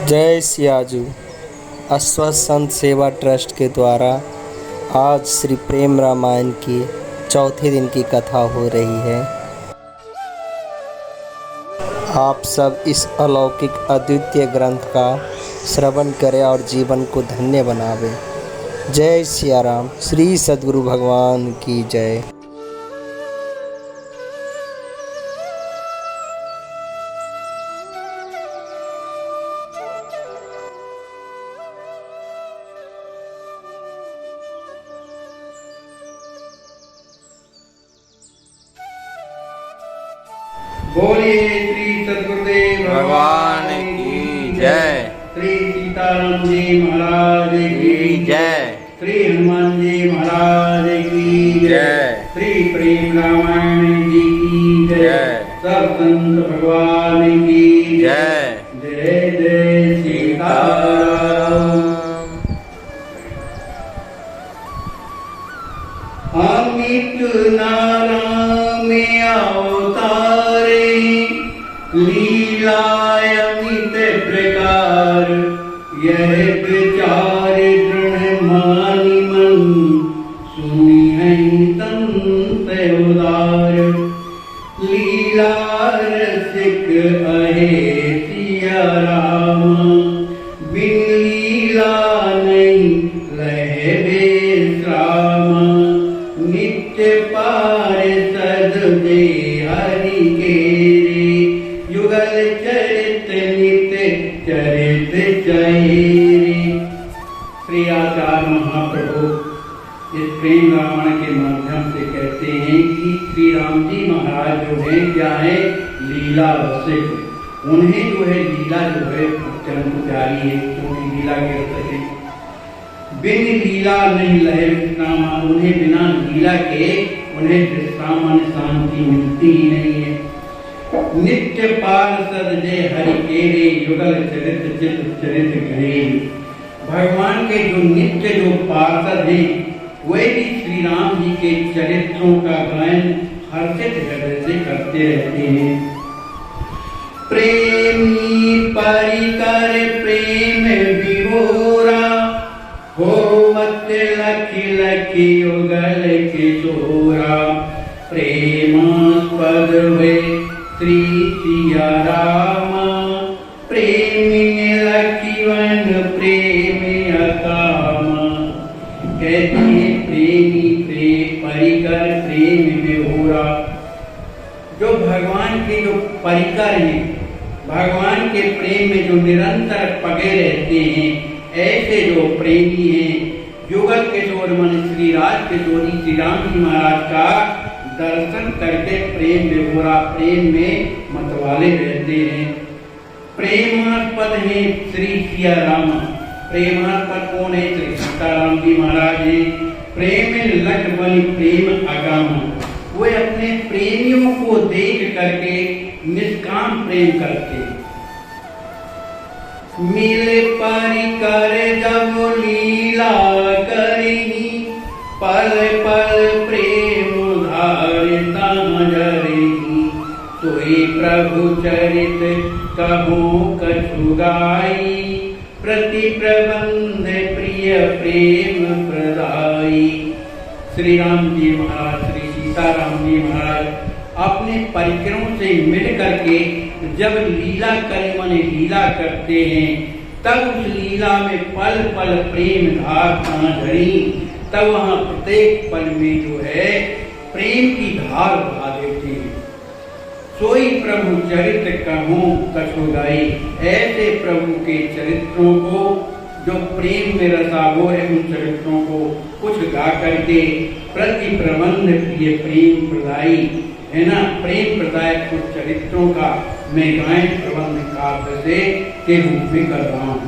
जय सियाजू। अश्वत्थ संत सेवा ट्रस्ट के द्वारा आज श्री प्रेम रामायण की चौथे दिन की कथा हो रही है। आप सब इस अलौकिक अद्वितीय ग्रंथ का श्रवण करें और जीवन को धन्य बनावें। जय सिया राम। श्री सद्गुरु भगवान की जय। बोलिए श्री सद्गुरुदेव भगवान की जय। श्री सीताराम जी महाराज की जय। श्री हनुमान जी महाराज की जय। श्री प्रेम रामायण जी की जय। सब संत भगवान की जय। जय जय सीताराम। अमित नारायण में अवतारे लीलायमित प्रकार यह विचार दृढ़ मानि मन सुनी है तंत उदार लीला रसिक अहे सिया राम बिन लीला नहीं लहे विश्राम नित्य पार सद दे हरि के युगल चरित नित्य चरित चैरी। श्री आचार्य महाप्रभु इस प्रेम रामायण के माध्यम से कहते हैं कि श्री राम जी महाराज जो है क्या है, लीला रसिक। उन्हें जो है लीला जो है चरण को प्यारी है, क्योंकि लीला के रसिक है। बिन लीला नहीं लहे विश्राम, उन्हें बिना लीला के उन्हें विश्राम शांति मिलती ही नहीं है। नित्य पार्षद जय हरि केरे युगल चरित चित चरित करे। भगवान के जो नित्य जो पार्षद हैं वे भी श्री राम जी के चरित्रों का गायन हर्षित हृदय से करते रहते हैं। प्रेमी परिकर प्रेम विभोरा होवत लखी लखी युगल किशोरा प्रेमास्पद वे श्री सिया राम प्रेमी लखीवन प्रेम अकाम। कहते हैं प्रेमी परिकर प्रेम विभोरा। जो भगवान के जो परिकर हैं, भगवान के प्रेम में जो निरंतर पगे रहते हैं, ऐसे जो प्रेमी हैं, युगल किशोर मन श्री राज किशोरी श्री राम जी महाराज का दर्शन करके प्रेम विभोरा प्रेम में मतवाले रहते हैं। प्रेमास्पद है श्री सिया राम। प्रेमास्पद कौन है? श्री सीताराम जी महाराज है। प्रेम लख बनी प्रेम अगाम। वे अपने प्रेमियों को देख करके निष्काम प्रेम करते हैं। मिले परिकर जब लीला करेगी पल पल प्रेम धारिता मजरेगी। तोई प्रभु चरित कहो कछु गाई प्रति प्रबंध प्रिय प्रेम प्रदाई। श्री राम जी महाराज श्री सीताराम जी महाराज अपने परिकरों से मिल करके जब लीला करें माने लीला करते हैं, तब उस लीला में पल पल प्रेम धार धरी। तब वहां प्रत्येक पल में जो है प्रेम की धार बहा देते हैं। सोई प्रभु चरित्र कहूं कछु गाई। ऐसे प्रभु के चरित्रों को जो प्रेम में रसाभोर है, उन चरित्रों को कुछ गा करके प्रति प्रबंध प्रिय प्रेम प्रदाई है ना, प्रेम प्रदायक कुछ चरित्रों का मैं गायन प्रबंध काव्य से के रूप में कर रहा हूँ।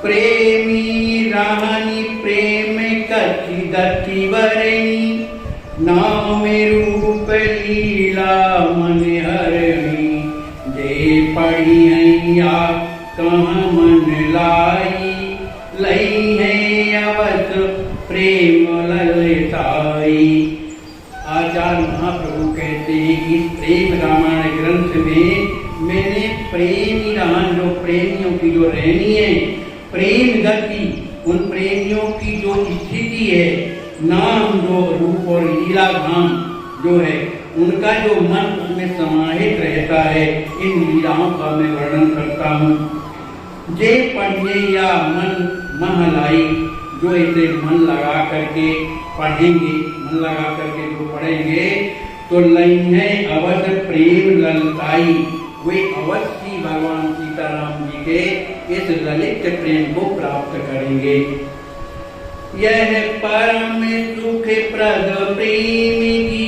प्रेमी रानी प्रेम कथि दति वरणी नाम रूप लीला मन हरणी। जे पढ़ी हैया कहाँ मन लाई लई है अवस प्रेम ललताई। आचार्य महाप्रभु कहते हैं कि प्रेम रामायण ग्रंथ में मैंने प्रेमी राम जो प्रेमियों की जो रहनी है, प्रेम गति, उन प्रेमियों की जो स्थिति है, नाम जो रूप और लीला धाम जो है, उनका जो मन उसमें समाहित रहता है, इन लीलाओं का मैं वर्णन करता हूँ। जे पढ़ने या मन महलाई, जो इसे मन लगा करके पढ़ेंगे, मन लगा करके जो पढ़ेंगे, तो लई है अवश्य प्रेम ललताई, वे अवश्य भगवान सीताराम जी के इस ललित प्रेम को प्राप्त करेंगे। यह परम सुख प्रद प्रेम की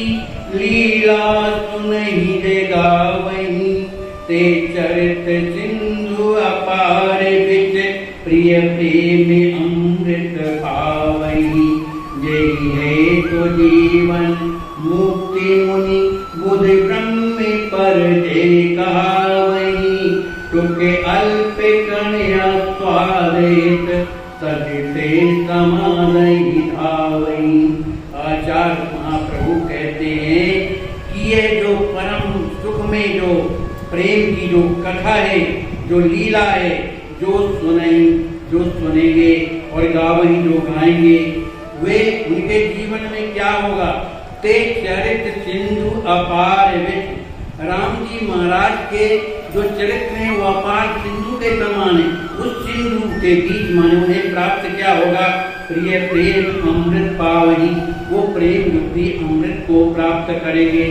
लीला सुनहि जे गावहि, ते चरित सिंधु अपार बिच प्रिय प्रेम अमृत पावहि। जय है तो जीवन मुक्ति मुनि बुध ब्रह्म पर जय कहावहि, टुके अल्प कन्या स्वादित सदिते समालहि धावहि। आचार्य महाप्रभु कहते हैं कि ये जो परम सुख में जो प्रेम की जो कथा है, जो लीला है, जो सुनेंगे और गावही जो गाएंगे, वे उनके जीवन में क्या होगा? ते चरित सिंधु अपार विच, राम जी महाराज के जो चरित्र है वो अपार सिंधु के समान है। उस सिंधु के बीच माने उन्हें प्राप्त क्या होगा? प्रिय प्रेम अमृत पावही, वो प्रेम युक्ति अमृत को प्राप्त करेंगे।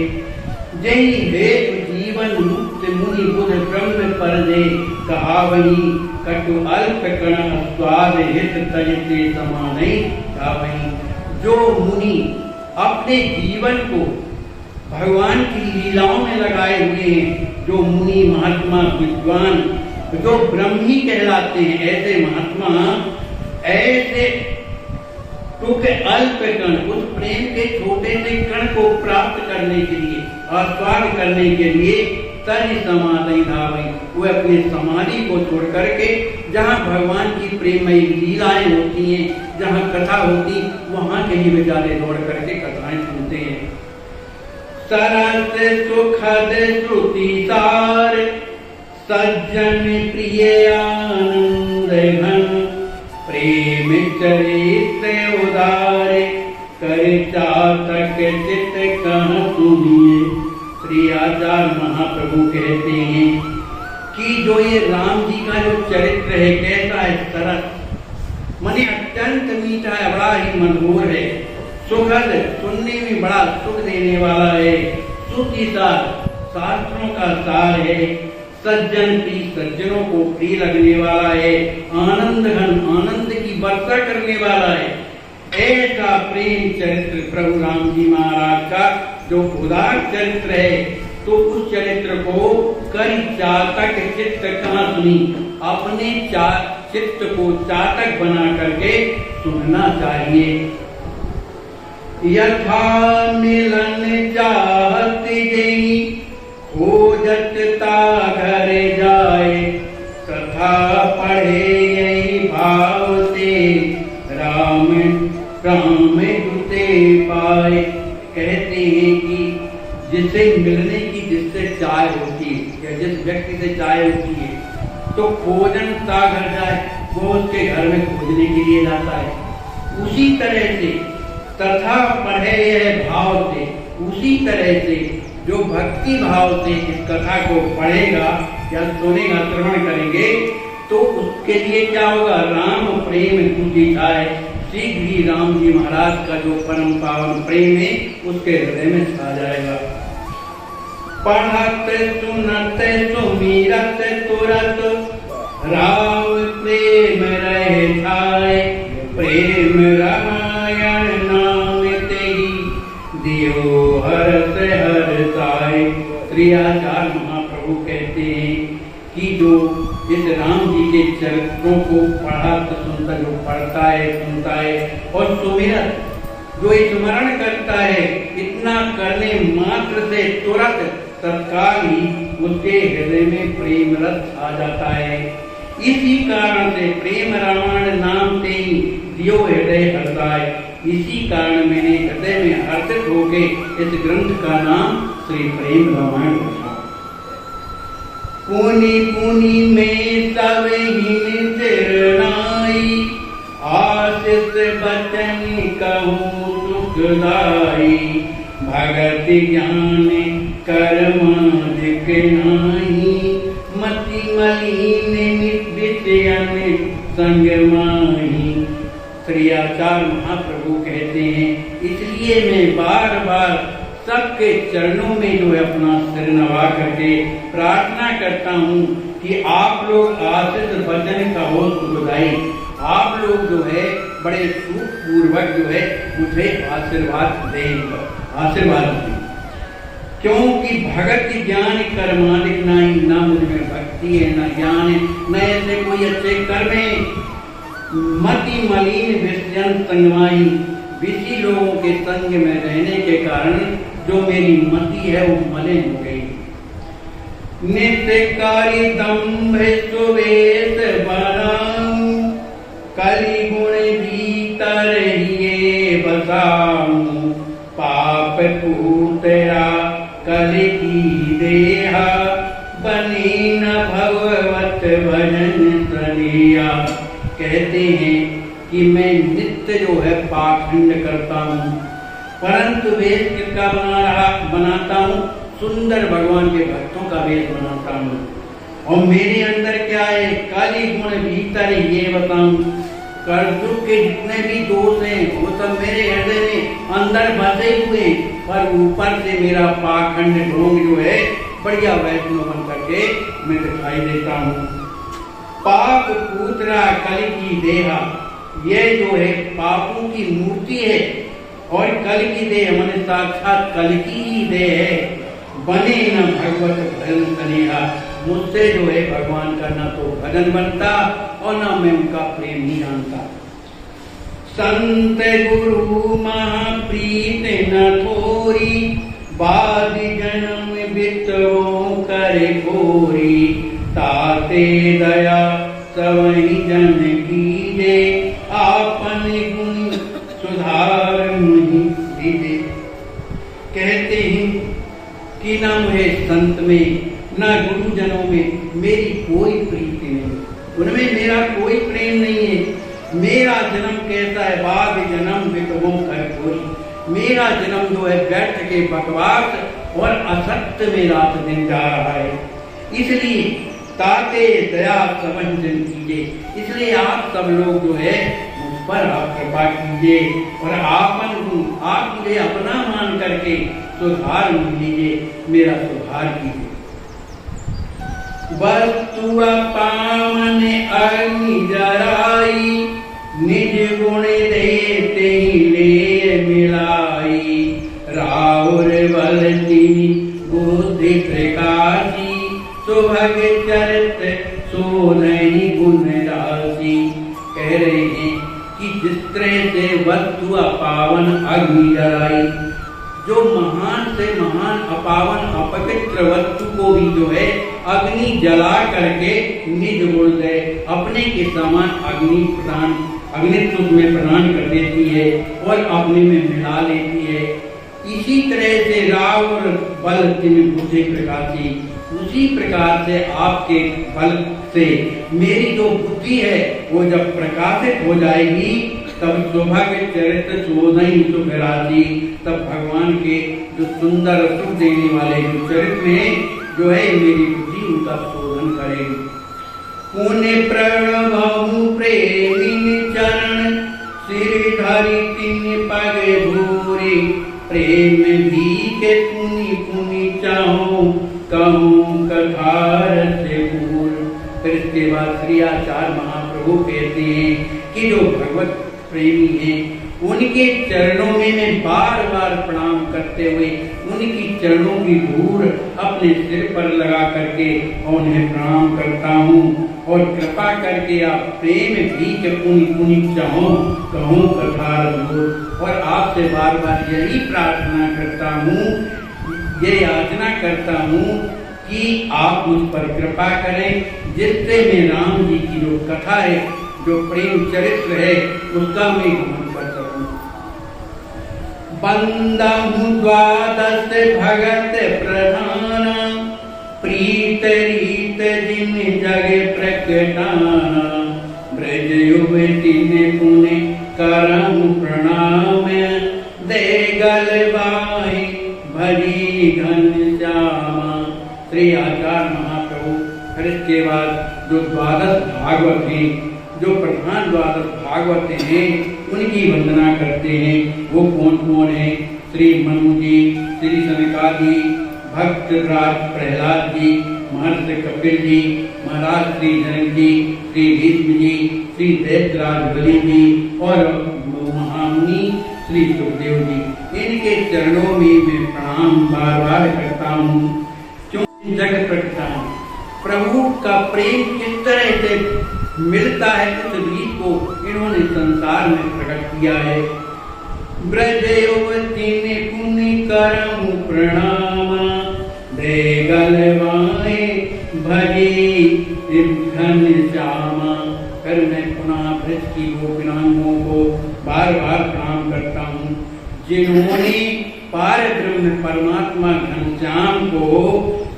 जय हे जीवन मुक्त मुनि बुध ब्रह्म पर दे कहावही, कटु अल्प कण स्वाद हित तजते समानै गावही। जो मुनि अपने जीवन को भगवान की लीलाओं में लगाए हुए हैं, जो मुनि महात्मा विद्वान जो ब्रह्मी कहलाते हैं, ऐसे महात्मा ऐसे टुक अल्प कण, उस प्रेम के छोटे से कण को प्राप्त करने के लिए, आस्वाद करने के लिए तनि समाधि धावई, वो अपने समाधि को छोड़ करके जहाँ भगवान की प्रेममयी लीलाएं होती हैं, जहाँ कथा होती, वहाँ कहीं बेचारे दौड़ करके कथाएं सुनते हैं। सरस सुखद श्रुति सार, सज्जन प्रिय आनंद घन, प्रेम चरित्र उदार, कर चातक चित कह सुनिए। श्री आचार्य महाप्रभु कहते हैं कि जो ये राम जी का जो चरित्र है कैसा है? सरस माने अत्यंत मीठा है, बड़ा ही मधुर है। सुखद, सुनने में बड़ा सुख देने वाला है। श्रुति सार, शास्त्रों का सार है। सज्जन प्रिय, सज्जनों को प्रिय लगने वाला है। आनंद घन, आनंद की वर्षा करने वाला है। ऐसा प्रेम चरित्र प्रभु राम जी महाराज का जो उदार चरित्र है, तो उस चरित्र को कर चातक चित्त कहाँ सुनी, अपने चित्त को चातक बना करके सुनना चाहिए। यथा मिलन चाहत जई, खोजत ता घर जाए, तथा पढ़े यही भाव से, राम राम दुते पाए। कहते हैं कि जिससे मिलने की, जिससे चाय होती है या जिस व्यक्ति से चाय होती है, तो खोजन ता घर जाए, वो उसके घर में खोजने के लिए जाता है। उसी तरह से तथा पढ़े यह भाव से, उसी तरह से जो भक्ति भाव से इस कथा को पढ़ेगा या सुनेगा, श्रवण करेंगे, तो उसके लिए क्या होगा? राम प्रेम तुझी छाए, शीघ्र ही राम जी महाराज का जो परम पावन प्रेम है उसके हृदय में छा जाएगा। पढ़त सुनत सुमिरत तुरत, राम प्रेम रहे छाए, प्रेम रामायण नाम तेहि, दियो हरस हरसाए। श्री आचार्य महाप्रभु कहते हैं कि जो इस राम जी के चरित्रों को पढ़ा तो सुनता, जो पढ़ता है, सुनता है और सुमिरत, जो स्मरण करता है, इतना करने मात्र से तुरंत तत्काल ही उसके हृदय में प्रेम रस आ जाता है। इसी कारण से प्रेम रामायण नाम से ही दियो हृदय हर्षाय, इसी कारण मैंने हृदय में हर्षित होके इस ग्रंथ का नाम श्री प्रेम रामायण रखा। पुनि पुनि में सब हिन तिरनाई, आशिष बचन कहूँ सुखदाई, भगत ज्ञान कर्माधिक नाही, मति मलिन विषयन संग माही। श्री आचार्य महाप्रभु कहते हैं, इसलिए मैं बार बार सबके चरणों में जो है अपना सिर नवा करके प्रार्थना करता हूँ कि आप लोग आशीष वचन का हो सुखदाई, आप लोग जो है बड़े सुख पूर्वक जो है मुझे आशीर्वाद दें, आशीर्वाद दें। क्योंकि भगत ज्ञान कर्मादिक नहीं, ना मुझमें भक्ति है ना ज्ञान है, न ऐसे कोई अच्छे कर्म है। मति मलिन विषयन संगमाई, विषी लोगों के संग में रहने के कारण जो मेरी मति है वो मलिन हो गई। नित्यकारी दम्भ सुवेश बनाऊं, कलि गुण भीतर हिये बसाऊं, पाप पूतया कलि की देहा, बनी न भगवत भजन सनिया। कहते हैं कि मैं नित्य जो है पाखंड करता हूँ, परंतु वेश किसका बनाता हूँ? सुंदर भगवान के भक्तों का वेश बनाता हूँ। और मेरे अंदर क्या है? काली गुण भीतर ये बताऊं, कर्तुक के जितने भी दोष हैं वो सब मेरे हृदय में अंदर बसे हुए, पर ऊपर से मेरा पाखंड ढोंग जो है बढ़िया वैष्णव बन करके मैं दिखाई देता हूँ। पाप पूतरा कल की देहा, ये जो है पापों की मूर्ति है, और कल की देह मैंने साक्षात कल की ही देह है। बने न भगवत भजन कनेहा, मुझसे जो है भगवान का ना तो भजन बनता और ना मैं उनका प्रेम नहीं जानता। संत गुरु महाप्रीत न थोरी, बाद जन्म बितवों करे गोरी, ताते दया सवही जन कीजे, आपन गुण सुधार मुहि दीजे। कहते हैं कि ना मुझे संत में ना गुरुजनों में मेरी कोई प्रीति नहीं, उनमें मेरा कोई प्रेम नहीं है। मेरा जन्म कैसा है? बाद जन्म बितवों कर गोरी, मेरा जन्म जो है व्यर्थ के बकवास और असत्य में रात दिन जा रहा है। इसलिए ताते दया समंजन कीजिए, इसलिए आप सब लोग जो है मुझ पर आप कृपा कीजिए और आप मुझे अपना मान करके सुधार लीजिए, मेरा सुधार कीजिए। वस्तु पावन अग्नि जराई, निज गुण देते ही ले मिलाई, राउर बल तिनि बुद्धि प्रकाशी, सुभग चरित सोधहि गुण राशि। कह रहे हैं कि जिस तरह से वस्तु पावन अग्नि जलाई, जो महान से महान अपावन अपवित्र वस्तु को भी जो है अग्नि जला करके निज गुण दे, अपने के समान अग्नित्व में प्रदान कर देती है और अपने में मिला लेती है। इसी तरह से राव और बल तिन बुद्धि प्रकाशी, उसी प्रकार से आपके बल से मेरी जो बुद्धि है वो जब प्रकाशित हो जाएगी, तब शोभा के चरित्र शोधहि सुख राशि, तब भगवान के जो सुंदर सुख देने वाले जो चरित्र हैं जो है मेरी बुद्धि उनका शोधन करेगी। पुण्य प्रणभु प्रेमी चरण, सिर धरि तिन पग भूरी, प्रेम भी के पुनि पुनि चाहो, कहूँ कथार से भूल। फिर इसके बाद श्री आचार्य महाप्रभु कहते हैं कि जो भगवत प्रेमी हैं उनके चरणों में मैं बार बार प्रणाम करते हुए उनकी चरणों की धूल अपने सिर पर लगा करके और उन्हें प्रणाम करता हूँ, और कृपा करके आप प्रेम भी के पुनि पुनि चाहो, कहूँ कथार दूर। और आपसे बार बार यही प्रार्थना करता हूँ, ये याचना करता हूँ कि आप मुझ पर कृपा करें, जिससे मैं राम जी की जो कथा है, जो प्रेम चरित्र है, उसका मैं गमन कर सकूं। बंदा हूँ द्वादश भगत प्रधान, प्रीत रीत जिन जग प्रकटाना, ब्रज युवती ने पुण्य करम प्रणाम, दे गलबाई भरी घनश्यामा। श्री आचार्य महाप्रभु फिर इसके बाद जो द्वादश भागवत हैं, जो प्रधान द्वादश भागवत हैं, उनकी वंदना करते हैं। वो कौन कौन है? श्री मनु जी, श्री सनकादि, भक्त राज प्रहलाद जी, महर्षि कपिल जी, महाराज श्री जनक जी, श्री भीष्म जी, श्री दैत्यराज बलि जी और महामुनि श्री सुखदेव जी। इनके चरणों में मैं प्रणाम बार बार करता हूँ। क्यों जग प्रकटान, प्रभु का प्रेम किस तरह से मिलता है उस रीत को इन्होंने संसार में प्रकट किया है। ब्रज युवती ने पुण्य करम प्रणाम, दे गलवाए भजी घनश्यामा। फिर मैं पुनः ब्रज की गोपिनाओं को बार बार प्रणाम करता हूँ, जिन्होंने पार ब्रह्म परमात्मा घनश्याम को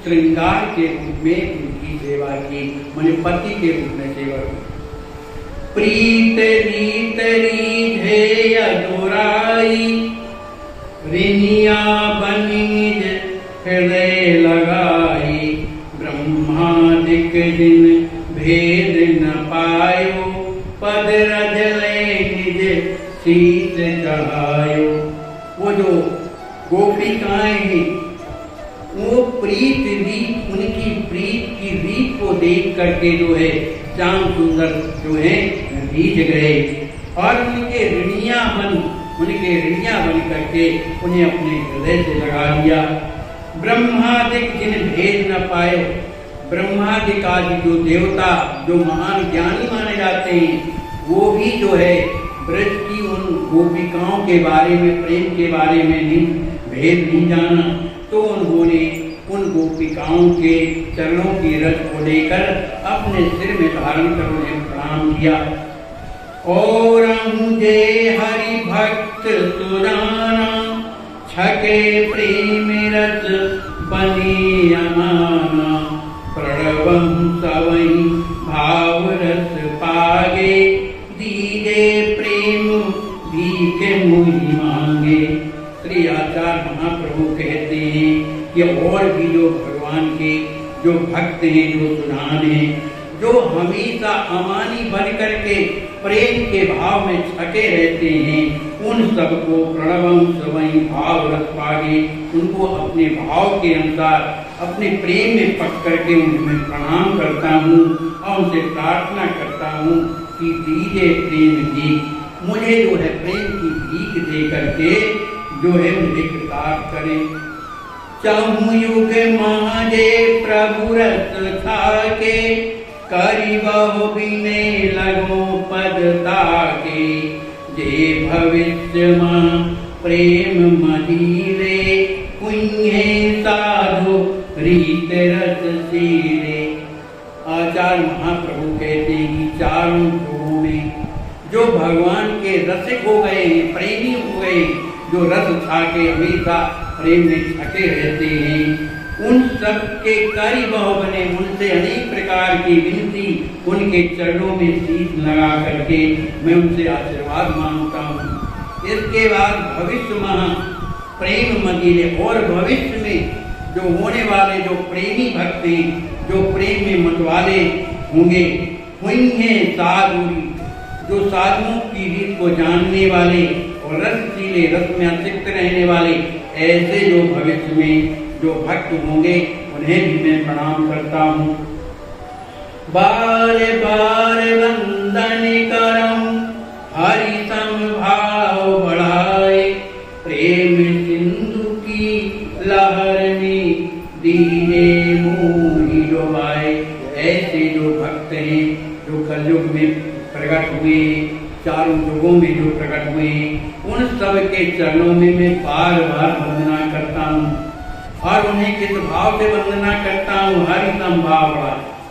श्रृंगार के रूप में उनकी सेवा की, माने पति के रूप में सेवा की। प्रीत रीत रीझे अधुराई, रिनिया बनिज हृदय लगाई। ब्रह्मादिक जिन भेद न पायो, पद रजले निज शीत चढ़ायो। वो जो गोपिकाएं हैं, वो प्रीत रीत, उनकी प्रीत की रीत को देख करके जो है श्याम सुंदर जो है रीझ गए और उनके ऋणिया बन करके उन्हें अपने हृदय से लगा लिया। ब्रह्मादिक जिन भेद न पाए, ब्रह्मादिक आदि जो देवता जो महान ज्ञानी माने जाते हैं, वो भी जो है ब्रज की उन गोपिकाओं के बारे में, प्रेम के बारे में भेद नहीं जाना, तो उन्होंने उन गोपिकाओं के चरणों की रस को लेकर अपने सिर में धारण कर उन्हें प्रणाम किया। और मुझे हरि भक्त सुजाना, छके प्रेम रस बनी अमाना। प्रणवम सवई भाव रस पागे, दीजे प्रेम भीखे मुहि मांगे। श्री आचार्य महाप्रभु कहते हैं कि और भी जो भगवान के जो भक्त हैं, जो सुजान हैं, जो हमेशा अमानी बन करके प्रेम के भाव में छके रहते हैं, उन सबको प्रणवम सवई भाव रस पागे, उनको अपने भाव के अनुसार अपने प्रेम में पक करके उन्हें प्रणाम करता हूँ और उनसे प्रार्थना करता हूँ कि दीजिए प्रेम जी, मुझे जो है प्रेम की भीख दे करके जो है मुझे कृतार्थ करें। चहु युग माजे प्रभु रस थाके, करी बहु बिने लगो पद ताके। जे भविष्य मां प्रेम मदीरे, कुंहे साधु रीत रस सीरे। आचार्य महाप्रभु कहते हैं चारों युगों में जो भगवान के रसिक हो गए हैं, प्रेमी हो गए, जो रस छाके हमेशा प्रेम में छके रहते हैं, उन सब के करी बहु बने, उनसे अनेक प्रकार की विनती उनके चरणों में शीश लगा करके मैं उनसे आशीर्वाद मांगता हूँ। इसके बाद भविष्य महा प्रेम मदीरे, और भविष्य में जो होने वाले जो प्रेमी भक्त हैं, जो प्रेम में मतवाले होंगे, हुई साधुरी, जो साधुओं की रीत को जानने वाले और रसशीले, रस में आसक्त रहने वाले, ऐसे जो भविष्य में जो भक्त होंगे उन्हें भी मैं प्रणाम करता हूँ। बार बार वंदन करऊं, हरि समभाव बढ़ाए। प्रेम सिंधु की लहर में दीने मोहि डुबाए। ऐसे जो भक्त हैं, जो कलयुग में प्रकट हुए, चारों युगों में जो प्रकट हुए, उन सब के चरणों में मैं बार बार वंदना करता हूँ और उन्हें किस भाव से वंदना करता हूँ? हरि संभाव,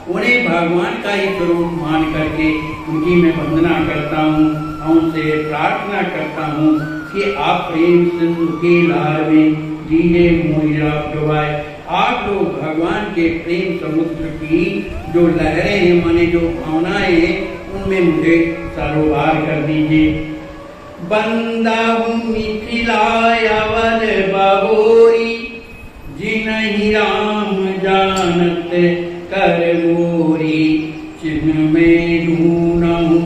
उन्हें भगवान का ही स्वरूप मान करके उनकी मैं वंदना करता हूँ और उनसे प्रार्थना करता हूँ कि आप प्रेम सिंधु की लहर में दीने मोहि डुबाए। आप लोग भगवान के प्रेम समुद्र की जो लहरें हैं, माने जो भावनाएं हैं, उनमें मुझे सरोवर कर दीजिए। बंदा हूँ मिथिलाय अवध बहोरी, जिनहि राम जानत कर मोरी। चिन्ह में ढूंढहु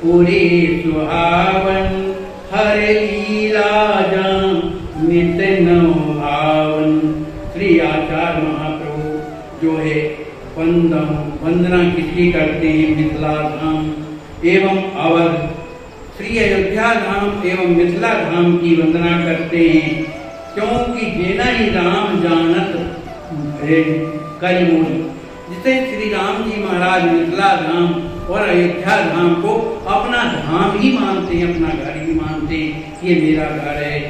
पुरी सुहावन, हर लीला जान नित नव भावन। श्री आचार्य महाप्रभु जो है वंदना किसकी करते हैं? मिथिला धाम एवं अवध, श्री अयोध्या धाम एवं मिथिला धाम की वंदना करते हैं, क्योंकि जेना ही राम जानत कर मोरी। जिसे श्री राम जी महाराज मिथिला धाम और अयोध्या धाम को अपना धाम ही मानते हैं, अपना घर ही मानते हैं, ये मेरा घर है।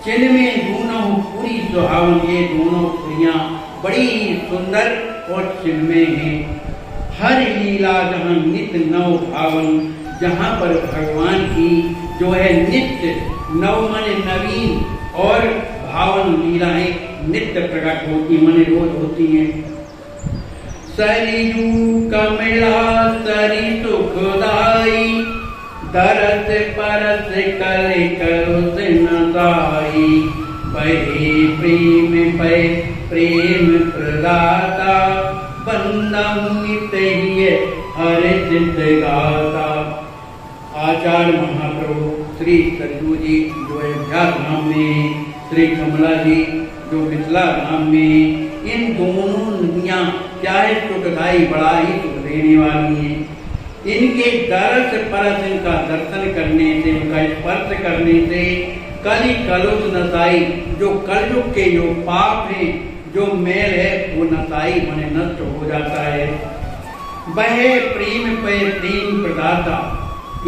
चिन्ह में दोनों पूरी सुहावन, ये दोनों पुरियां बड़ी सुंदर और चिन्ह में हैं। हर लीला जहाँ नित्य नव भावन, जहाँ पर भगवान की जो है नित्य नव माने नवीन और भावन लीलाएं नित्य प्रकट होती, माने रोज होती हैं। सरयू कमला सरि सुखदाई, दरस परस कर करुस नदाई। बहे प्रेम पे प्रेम प्रदाता, बंदम नित्य हर चित गाता। आचार्य महाप्रभु श्री सरयू जी जो अयोध्या धाम में, श्री कमला जी जो मिथिला धाम में, इन दोनों नदियां क्या है? सुखदाई, बड़ा ही सुख देने वाली हैं। इनके दरस परस, इनका दर्शन करने से, उनका स्पर्श करने से कली कलुष नसाई, जो कलयुग के जो पाप है, जो मेल है, वो नसाई माने नष्ट हो जाता है। बहे प्रेम पे प्रेम प्रदाता,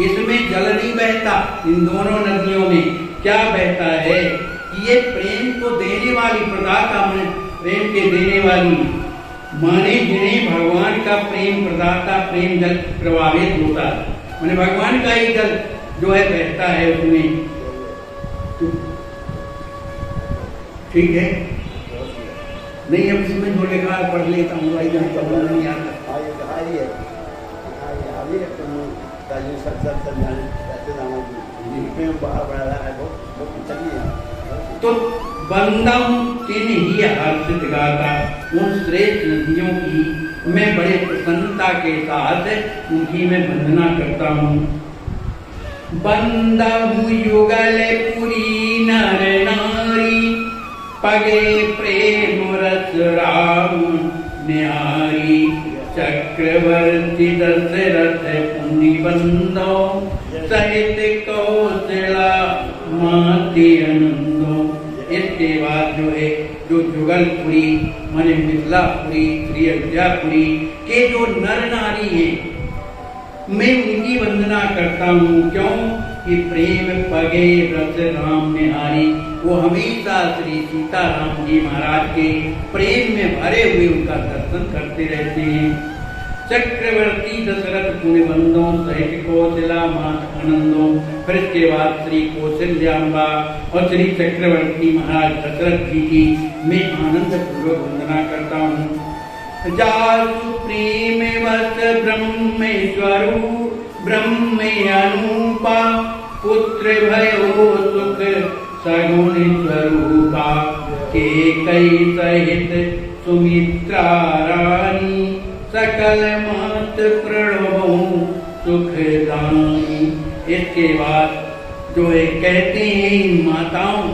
इसमें जल नहीं बहता, इन दोनों नदियों में क्या बहता है? ये प्रेम को देने वाली प्रदाता, माने प्रेम के देने वाली, माने जिन्हें भगवान का प्रेम प्रदाता प्रेम जल प्रभावित होता है, माने भगवान का ही जल जो है बहता है उसमें। ठीक है, नहीं अब इसमें जो लिखा पढ़ लेता हूँ, नहीं आता। तो बंदम तिन ही हर्षित गाता, उन श्रेष्ठ नदियों की मैं बड़े प्रसन्नता के साथ उनकी मैं वंदना करता हूँ। बंदहु युगल पुरी नर नारी, पगे प्रेम रस राम न्यारी। चक्रवर्ती दशरथ पुनि बंदो, सहित कौशला माति आनंदो। इसके बाद जो है जो जुगलपुरी माने मिथिलापुरी, श्री अयोध्यापुरी के जो नर नारी हैं, मैं उनकी वंदना करता हूँ। क्यों कि प्रेम पगे रस राम निहारी, वो हमेशा श्री सीताराम जी महाराज के प्रेम में भरे हुए उनका दर्शन करते रहते हैं। चक्रवर्ती दशरथ पुनि बंदो, सहित कौशला मात आनंदो। फिर इसके बाद श्री कौशल्याम्बा और श्री चक्रवर्ती महाराज दशरथ जी की मैं आनंद पूर्वक वंदना करता हूँ। जासु प्रेम वस ब्रह्मेश्वरु, ब्रह्म अनुपा। पुत्र भयो सुख सगुण स्वरूपा, केकई सहित सुमित्रा रानी। सकल मात प्रणव सुखदानी। इसके बाद जो है कहते हैं इन माताओं,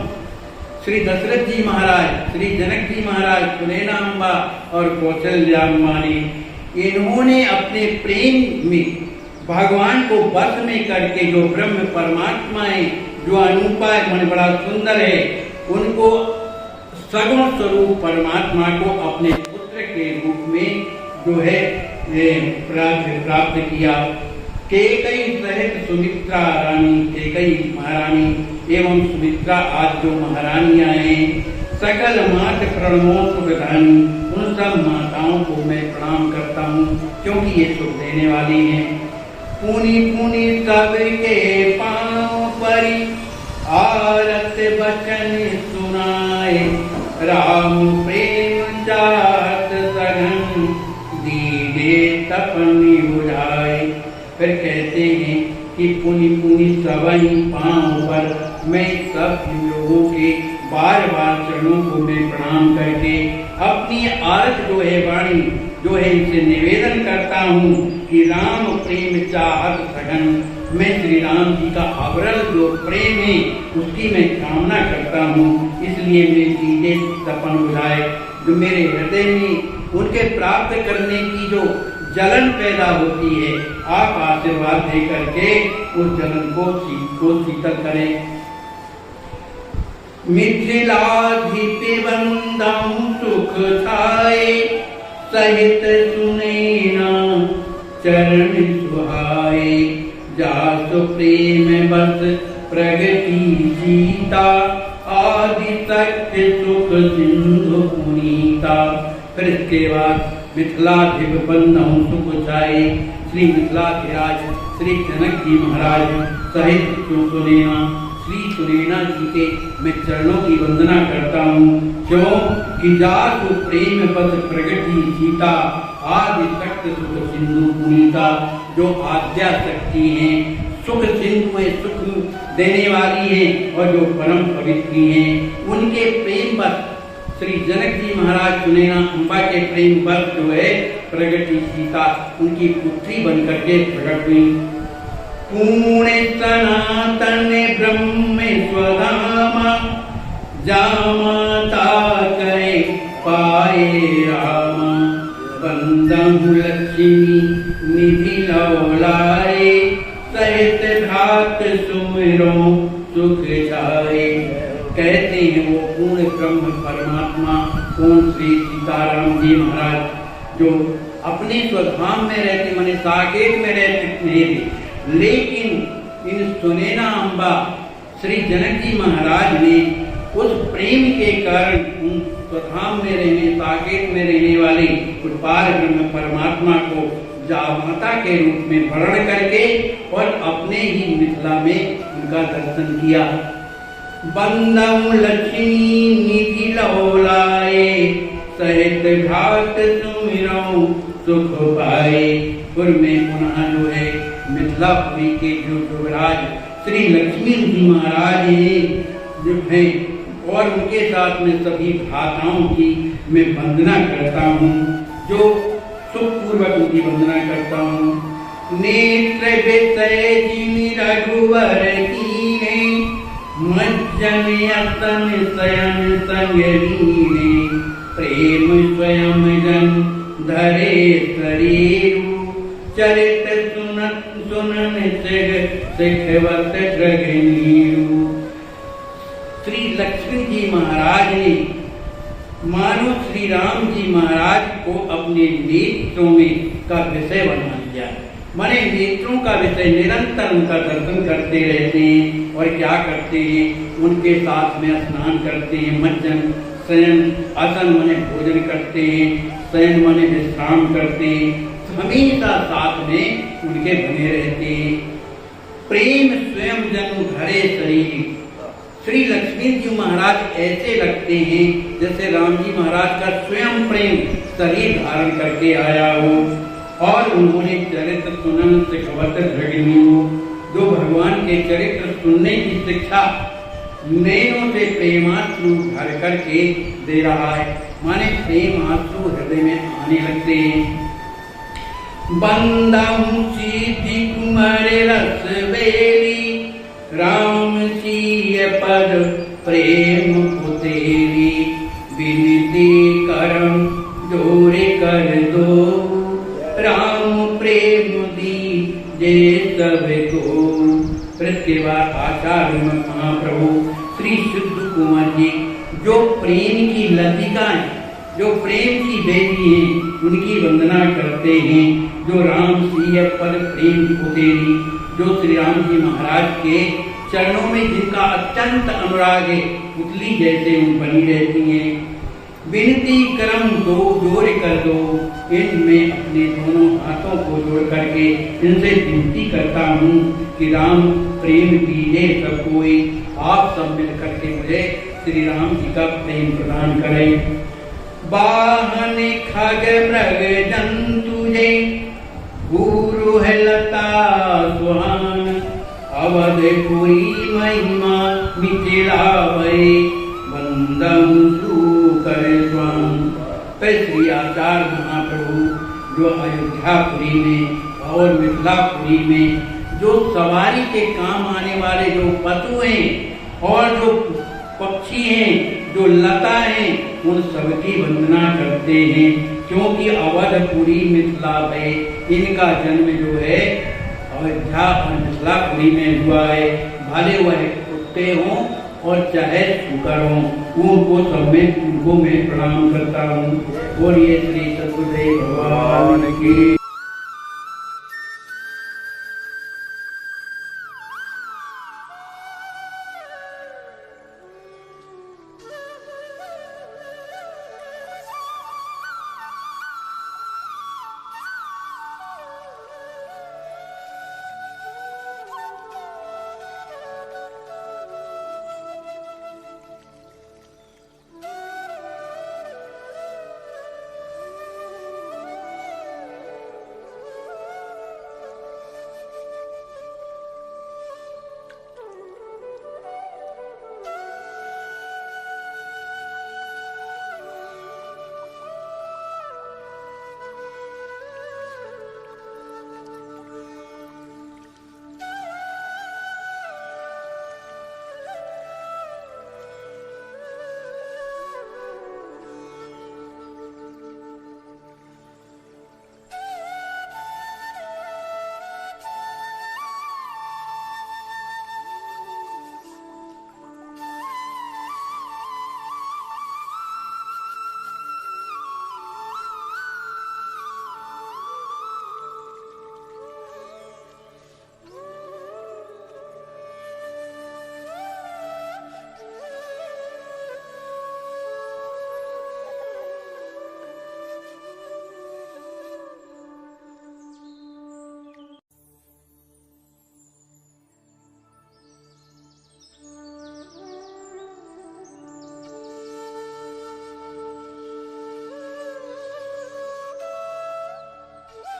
श्री दशरथ जी महाराज, श्री जनक जी महाराज, सुनैनाम्बा और कौशल्याम्बा ने, इन्होंने अपने प्रेम में भगवान को वश में करके जो ब्रह्म परमात्मा है, जो अनुपा है, मन बड़ा सुंदर है, उनको सगुण स्वरूप परमात्मा को अपने पुत्र के रूप में जो है प्राप्त किया। केकई सहित सुमित्रा रानी, केकई महारानी एवं सुमित्रा आज जो महारानियां हैं, सकल मात प्रणमो सुखदानी, उन सब माताओं को मैं प्रणाम करता हूँ, क्योंकि ये सुख देने वाली हैं। पुनि पुनि सबके पांव परी, आरत वचन सुनाए। राम प्रेम फिर कहते हैं कि पुनि पुनि सबई पांव पर मैं सब लोगों के बार बार चरणों को मैं प्रणाम करके अपनी आरत जो है वाणी जो है इनसे निवेदन करता हूँ कि राम प्रेम चाहत सघन, मैं श्री राम जी का अविरल जो प्रेम है उसकी मैं कामना करता हूँ। इसलिए मैं चीजें तपन बुझाए जो मेरे हृदय में उनके प्राप्त करने की जो जलन पैदा होती है, आप आशीर्वाद दे करके उस जलन को शीतल करें। मिथिलाधिपि बंदम सुख छाए, सहित सुनैना चरण सुहाए, जासु प्रेम बस प्रगति सीता, आदि शक्ति सुख सिंधु पुनीता। फिर इसके बाद मिथिलाधिप बंदम सुख छाए, श्री मिथिला के राज श्री जनक जी महाराज सहित सुनैना श्री सुनैना जी के मैं चरणों की वंदना करता हूँ। क्यों कि जासु प्रेम पथ प्रगति सीता, आदि शक्ति सुख सिंधु पुनीता। जो आद्या शक्ति है, सुख सिंधु है, सुख देने वाली है और जो परम पवित्री है, उनके प्रेम बस श्री जनक जी महाराज सुनैना अम्बा के प्रेम बस जो है प्रगति सीता उनकी पुत्री बनकर के प्रकट हुई। पूर्ण सनातन ब्रह्म स्वधामा, जामाता करे पाए रामा, बंदहु लक्ष्मी निधि लौलाए, सहित भ्रात सुमिरो सुख छाए। कहते हैं वो पूर्ण ब्रह्म परमात्मा कौन श्री सीताराम जी महाराज जो अपने स्वधाम में रहते माने साकेत में रहते थे, लेकिन इन सुनैना अम्बा श्री जनक जी महाराज ने उस प्रेम के कारण उन स्वधाम में रहने साकेत में रहने वाले उस पार ब्रह्म परमात्मा को जामाता के रूप में वर्ण करके और अपने ही मिथिला में उनका दर्शन किया। बंदम लक्ष्मी निधि लौलाए, सहित घात सुमिरो सुख पाए। और में पुनः जो है मिथिलापुरी के जो युवराज श्री लक्ष्मी जी महाराज जो है और उनके साथ में सभी भ्राताओं की मैं वंदना करता हूँ, जो सुखपूर्वक उनकी वंदना करता हूँ। नेत्र विषय जिमि रघुवर कीने, मज्जन यतन शयन संग लीने, प्रेम स्वयं जन धरे शरीरु, चरित सुनत सुनन सिखवत गगनीरु। श्री लक्ष्मी जी महाराज ने मानो श्री राम जी महाराज को अपने नेत्रों में का विषय बना लिया। माने नेत्रों का विषय निरंतर उनका दर्शन करते रहते हैं और क्या करते हैं, उनके साथ में स्नान करते हैं, मज्जन शयन आसन माने भोजन करते हैं, शयन माने विश्राम करते हैं, हमेशा साथ में उनके बने रहते हैं। प्रेम स्वयं जन घरे शरीर, श्री लक्ष्मी जी महाराज ऐसे लगते हैं जैसे राम जी महाराज का स्वयं प्रेम शरीर धारण करके आया हो। और उन्होंने चरित्र सुनन सिखवत जगनीयु, जो भगवान के चरित्र सुनने की शिक्षा नैनों से प्रेमाश्रु भर करके दे रहा है, माने प्रेमाश्रु हृदय में आने लगते हैं। बंदहु सीधि कुमर रस बेरी, राम सीय पद प्रेम पुतेरी, विनती करम जोरे कर दो, राम प्रेम दी जे सब को। फिर इसके बाद आचार्य महाप्रभु श्री शुद्ध कुमार जी जो प्रेम की लतिकाएं, जो प्रेम की बेटी हैं, उनकी वंदना करते हैं। जो राम सीय पद प्रेम पुतेरी, जो श्री राम जी महाराज के चरणों में जिनका अत्यंत अनुराग है, पुतली जैसे उन बनी रहती हैं। विनती करम दो जोड़ कर दो, इनमें अपने दोनों हाथों को जोड़ करके इनसे विनती करता हूँ कि राम प्रेम दीजिए सब कोई, आप सब मिल करके मुझे श्री राम जी का प्रेम प्रदान करें। वाहन खग मृग जंतु जे, गुरु है लता जो अयोध्यापुरी में और मिथिलापुरी में जो सवारी के काम आने वाले जो पशु हैं और जो पक्षी हैं, जो लता हैं, उन सबकी वंदना करते हैं, क्योंकि अवधपुरी मिथिला है, इनका जन्म जो है अयोध्या और मिथिलापुरी में हुआ है। भले वह कुत्ते हों और चाहे शुकर हों, उनको सब में उनको मैं प्रणाम करता हूँ। बोलिए श्री सद्गुरुदेव भगवान की